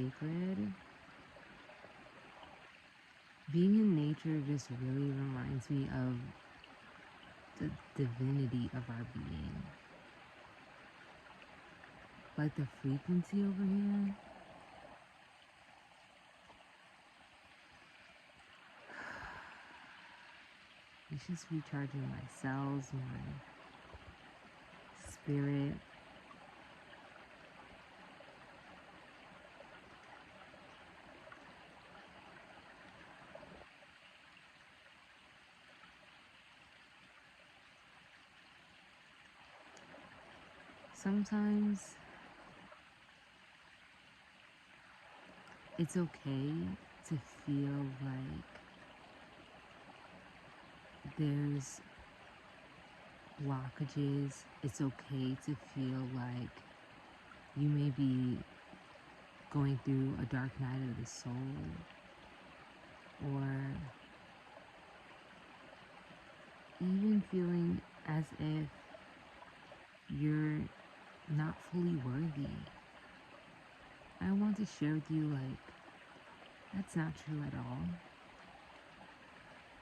sacred. Being in nature just really reminds me of the divinity of our being. Like the frequency over here. It's just recharging my cells, my spirit. Sometimes it's okay to feel like there's blockages. It's okay to feel like you may be going through a dark night of the soul, or even feeling as if you're not fully worthy. I want to share with you, like, that's not true at all.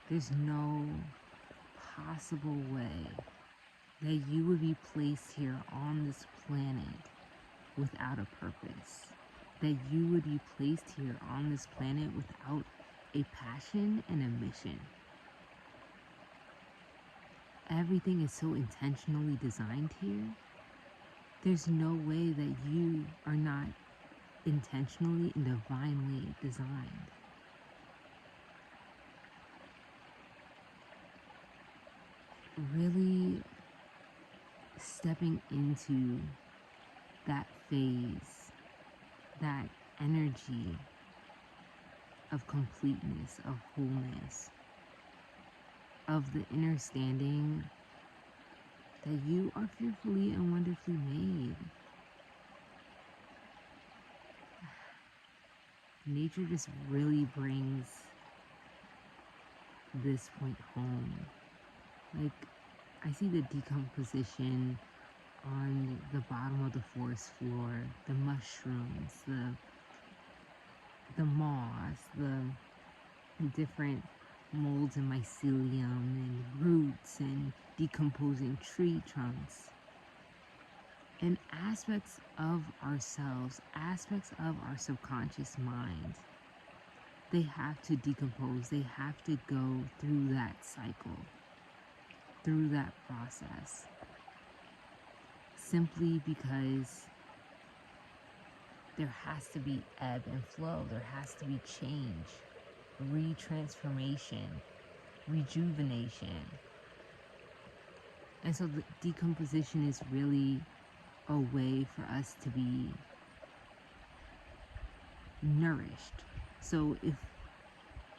There's no possible way that you would be placed here on this planet without a purpose. That you would be placed here on this planet without a passion and a mission. Everything is so intentionally designed here. There's no way that you are not intentionally and divinely designed. Really stepping into that phase, that energy of completeness, of wholeness, of the understanding that you are fearfully and wonderfully made. Nature just really brings this point home. Like, I see the decomposition on the bottom of the forest floor, the mushrooms, the moss, the different molds and mycelium and roots and decomposing tree trunks. And aspects of ourselves, aspects of our subconscious mind, they have to decompose. They have to go through that cycle, through that process. Simply because there has to be ebb and flow. There has to be change, retransformation, rejuvenation. And so the decomposition is really a way for us to be nourished. So if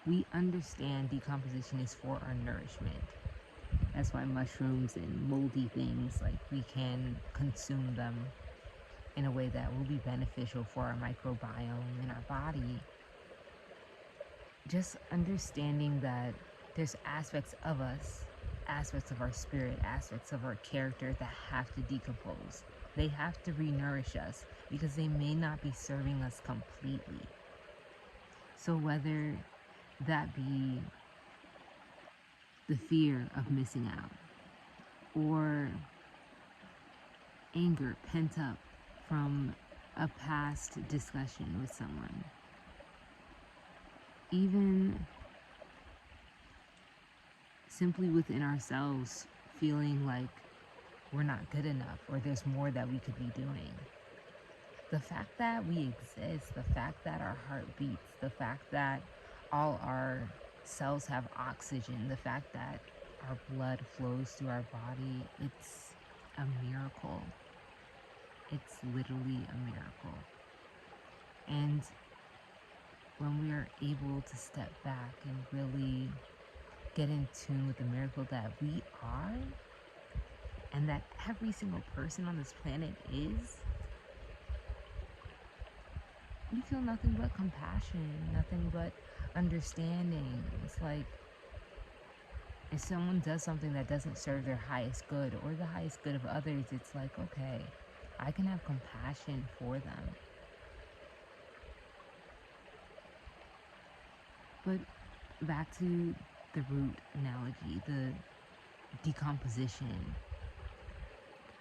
we understand decomposition is for our nourishment, that's why mushrooms and moldy things, like, we can consume them in a way that will be beneficial for our microbiome in our body. Just understanding that there's aspects of us, aspects of our spirit, aspects of our character that have to decompose. They have to re-nourish us because they may not be serving us completely. So whether that be the fear of missing out, or anger pent up from a past discussion with someone, even simply within ourselves feeling like we're not good enough or there's more that we could be doing. The fact that we exist, the fact that our heart beats, the fact that all our cells have oxygen, the fact that our blood flows through our body, it's a miracle. It's literally a miracle. And when we are able to step back and really get in tune with the miracle that we are, and that every single person on this planet is, we feel nothing but compassion, nothing but understanding. It's like, if someone does something that doesn't serve their highest good or the highest good of others, it's like, okay, I can have compassion for them. But back to the root analogy, the decomposition.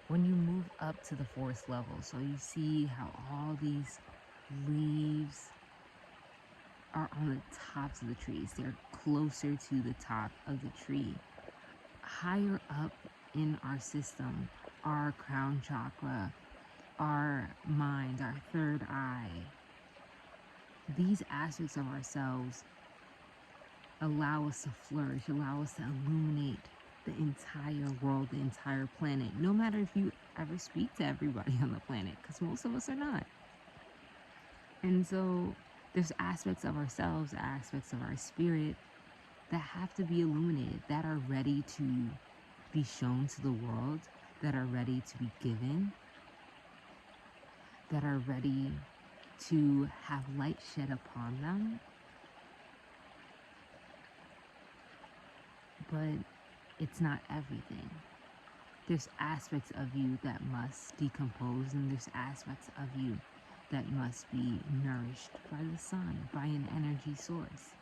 When you move up to the forest level, so you see how all these leaves are on the tops of the trees. They're closer to the top of the tree. Higher up in our system, our crown chakra, our mind, our third eye, these aspects of ourselves allow us to flourish, allow us to illuminate the entire world, the entire planet, no matter if you ever speak to everybody on the planet, because most of us are not. And so there's aspects of ourselves, aspects of our spirit that have to be illuminated, that are ready to be shown to the world, that are ready to be given, that are ready to have light shed upon them. But it's not everything. There's aspects of you that must decompose, and there's aspects of you that must be nourished by the sun, by an energy source.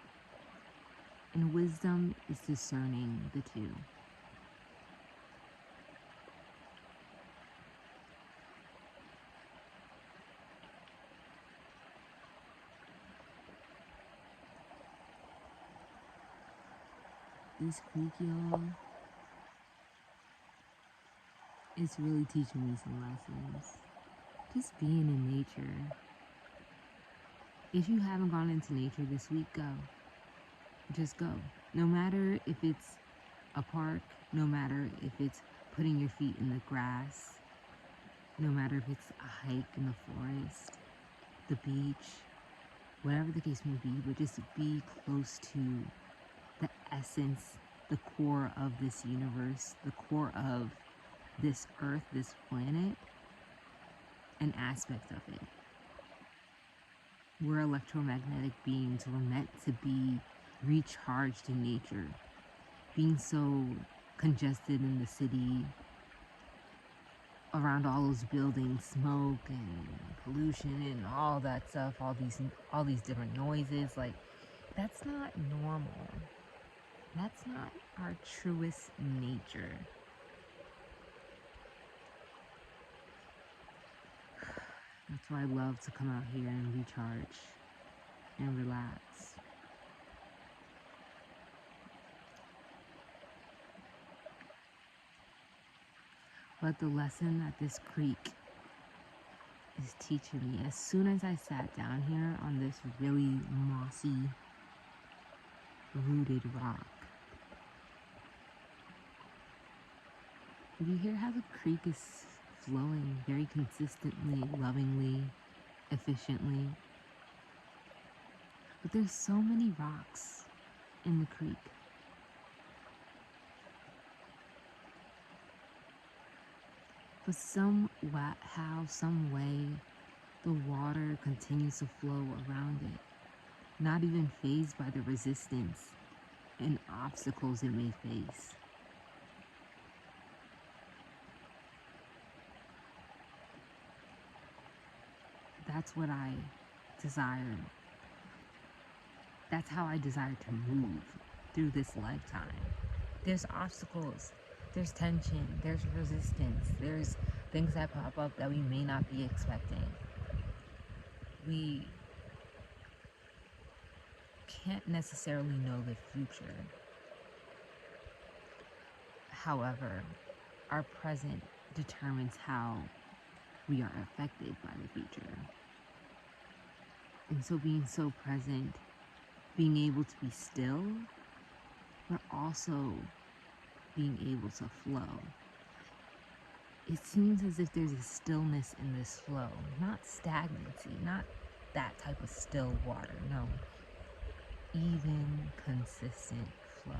And wisdom is discerning the two. This creek, y'all, it's really teaching me some lessons. Just being in nature. If you haven't gone into nature this week, go. Just go. No matter if it's a park, no matter if it's putting your feet in the grass, no matter if it's a hike in the forest, the beach, whatever the case may be, but just be close to the essence, the core of this universe, the core of this earth, this planet, an aspect of it. We're electromagnetic beings. We're meant to be recharged in nature. Being so congested in the city, around all those buildings, smoke and pollution and all that stuff, all these different noises, like, that's not normal. That's not our truest nature. That's why I love to come out here and recharge and relax. But the lesson that this creek is teaching me, as soon as I sat down here on this really mossy, rooted rock, you hear how the creek is flowing very consistently, lovingly, efficiently. But there's so many rocks in the creek. But some way, the water continues to flow around it, not even fazed by the resistance and obstacles it may face. That's what I desire. That's how I desire to move through this lifetime. There's obstacles, there's tension, there's resistance, there's things that pop up that we may not be expecting. We can't necessarily know the future. However, our present determines how we are affected by the future. And so being so present, being able to be still, but also being able to flow. It seems as if there's a stillness in this flow, not stagnancy, not that type of still water, no. Even, consistent flow.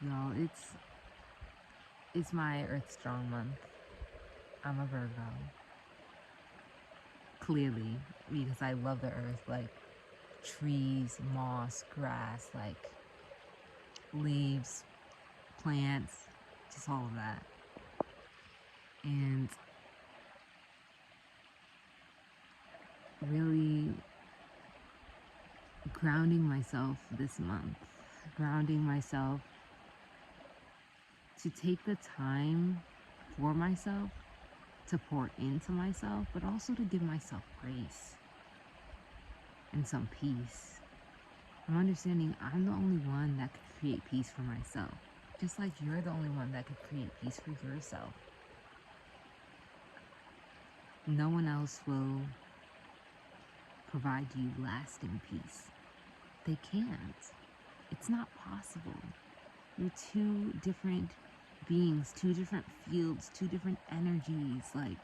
Y'all, it's my Earth Strong month. I'm a Virgo. clearly, because I love the earth, like trees, moss, grass, like leaves, plants, just all of that. And really grounding myself this month, grounding myself to take the time for myself, to pour into myself, but also to give myself grace and some peace. I'm understanding I'm the only one that could create peace for myself, just like you're the only one that could create peace for yourself. No one else will provide you lasting peace. They can't. It's not possible. You're two different beings, two different fields, two different energies. Like,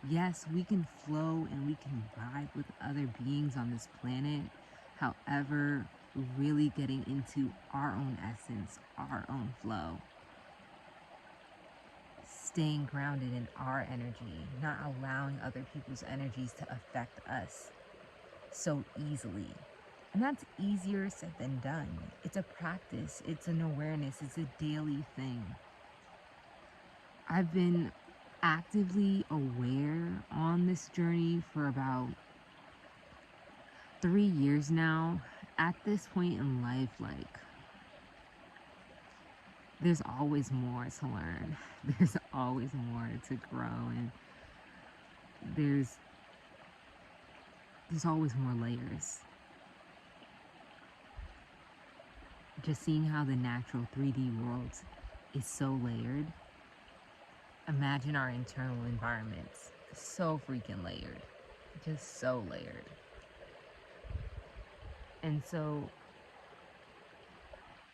yes, we can flow and we can vibe with other beings on this planet. However, really getting into our own essence, our own flow. Staying grounded in our energy, not allowing other people's energies to affect us so easily. And that's easier said than done. It's a practice, it's an awareness, it's a daily thing. I've been actively aware on this journey for about 3 years now. At this point in life, like, there's always more to learn. There's always more to grow, and there's always more layers. Just seeing how the natural 3D world is so layered. Imagine our internal environments. So freaking layered. Just so layered. And so,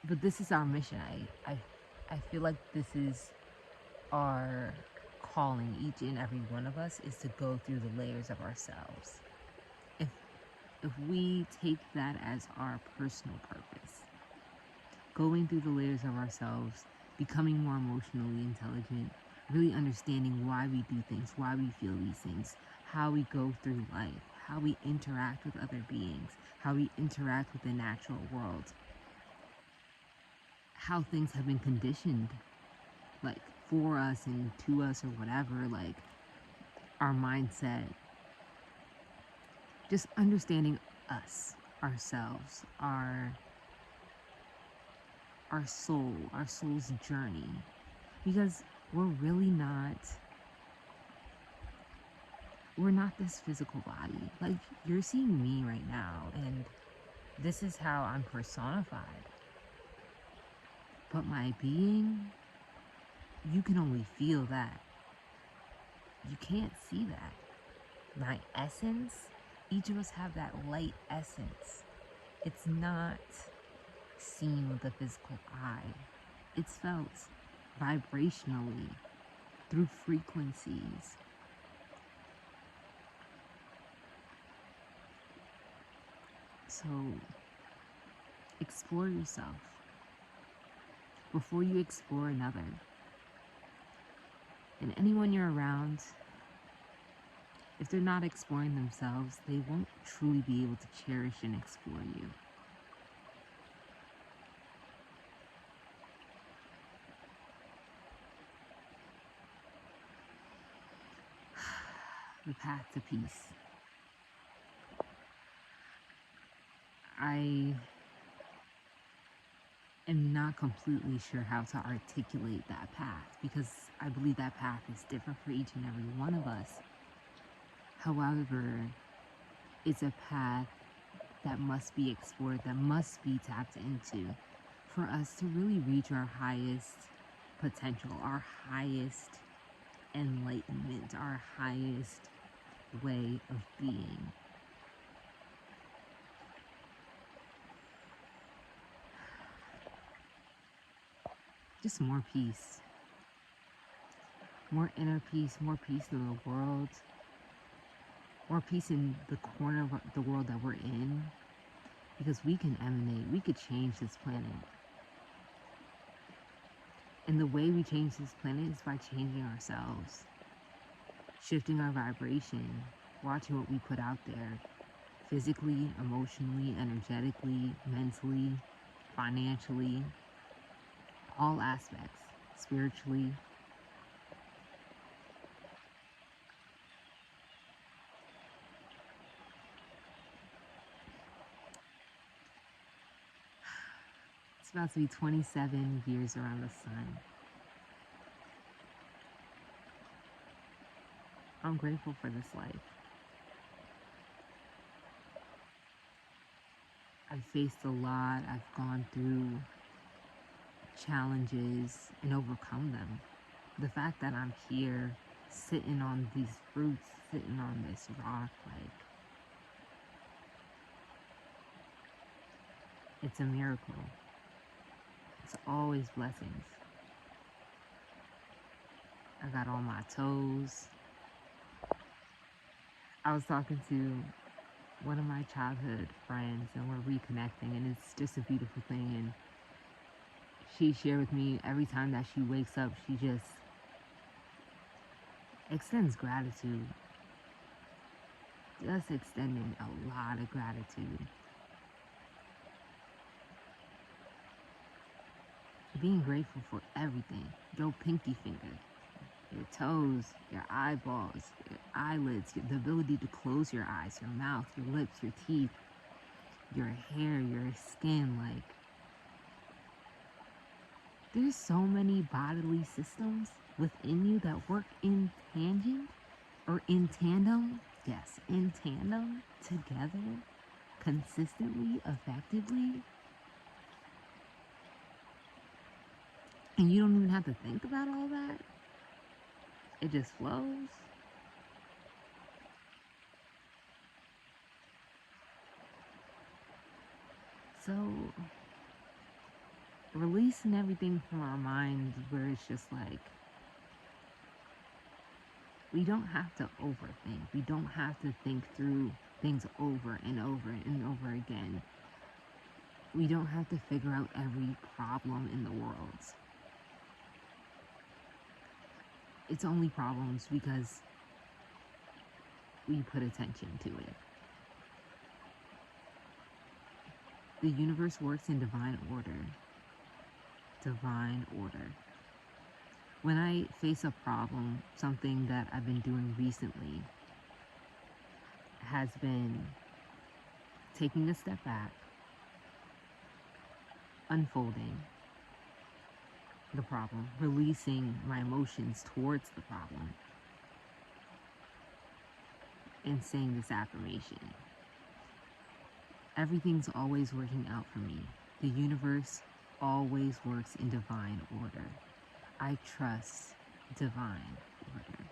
but this is our mission. I feel like this is our calling. Each and every one of us is to go through the layers of ourselves. If we take that as our personal purpose, going through the layers of ourselves, becoming more emotionally intelligent, really understanding why we do things, why we feel these things, how we go through life, how we interact with other beings, how we interact with the natural world, how things have been conditioned, like for us and to us or whatever, like our mindset, just understanding us, ourselves, our soul, our soul's journey, because we're not this physical body. Like, you're seeing me right now, and this is how I'm personified. But my being, you can only feel that. You can't see that. My essence, each of us have that light essence. It's not seen with the physical eye. It's felt vibrationally through frequencies. So explore yourself before you explore another. And anyone you're around, if they're not exploring themselves, they won't truly be able to cherish and explore you. The path to peace. I am not completely sure how to articulate that path, because I believe that path is different for each and every one of us. However, it's a path that must be explored, that must be tapped into for us to really reach our highest potential, our highest enlightenment, our highest way of being. Just more peace. More inner peace, more peace in the world, more peace in the corner of the world that we're in, because we can emanate, we could change this planet. And the way we change this planet is by changing ourselves, shifting our vibration, watching what we put out there, physically, emotionally, energetically, mentally, financially, all aspects, spiritually. It's about to be 27 years around the sun. I'm grateful for this life. I've faced a lot. I've gone through challenges and overcome them. The fact that I'm here sitting on these fruits, sitting on this rock, like, it's a miracle. It's always blessings. I got all my toes. I was talking to one of my childhood friends and we're reconnecting, and it's just a beautiful thing. And she shared with me every time that she wakes up, she just extends gratitude. Just extending a lot of gratitude. Being grateful for everything. Your pinky finger, your toes, your eyeballs, your eyelids, the ability to close your eyes, your mouth, your lips, your teeth, your hair, your skin. Like, there's so many bodily systems within you that work in tangent or in tandem. Yes, in tandem, together, consistently, effectively. And you don't even have to think about all that. It just flows. So, releasing everything from our minds where it's just like, we don't have to overthink. We don't have to think through things over and over and over again. We don't have to figure out every problem in the world. It's only problems because we put attention to it. The universe works in divine order. Divine order. When I face a problem, something that I've been doing recently has been taking a step back, unfolding the problem, releasing my emotions towards the problem, and saying this affirmation. Everything's always working out for me. The universe always works in divine order. I trust divine order.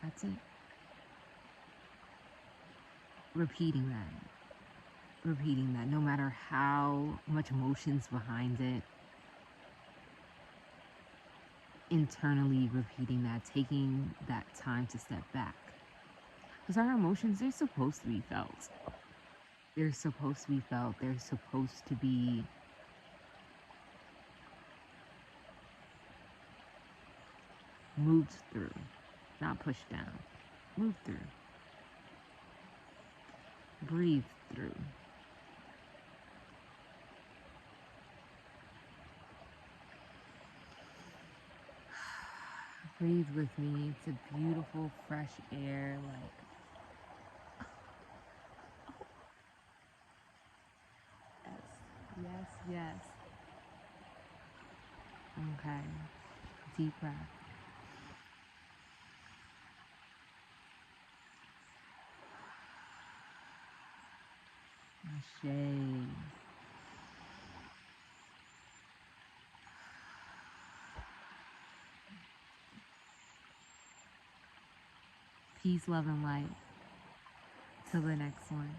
That's it. Repeating that, no matter how much emotion's behind it, internally repeating that, taking that time to step back. Because our emotions, they're supposed to be felt. They're supposed to be felt. They're supposed to be moved through, not pushed down. Move through. Breathe through. Breathe with me. It's a beautiful, fresh air. Like, yes, yes, yes. Okay. Deep breath. Ashe. Peace, love, and light. Till the next one.